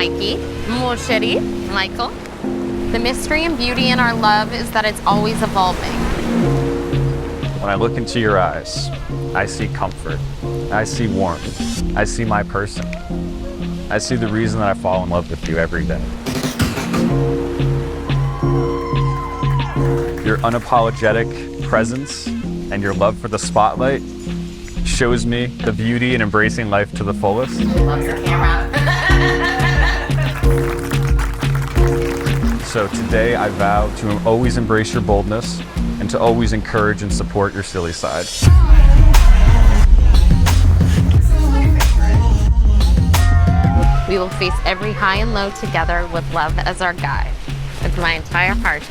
Mikey, mon chéri, Michael. The mystery and beauty in our love is that it's always evolving. When I look into your eyes, I see comfort. I see warmth. I see my person. I see the reason that I fall in love with you every day. Your unapologetic presence and your love for the spotlight shows me the beauty in embracing life to the fullest. Loves the camera. So today I vow to always embrace your boldness and to always encourage and support your silly side. We will face every high and low together with love as our guide, with my entire heart.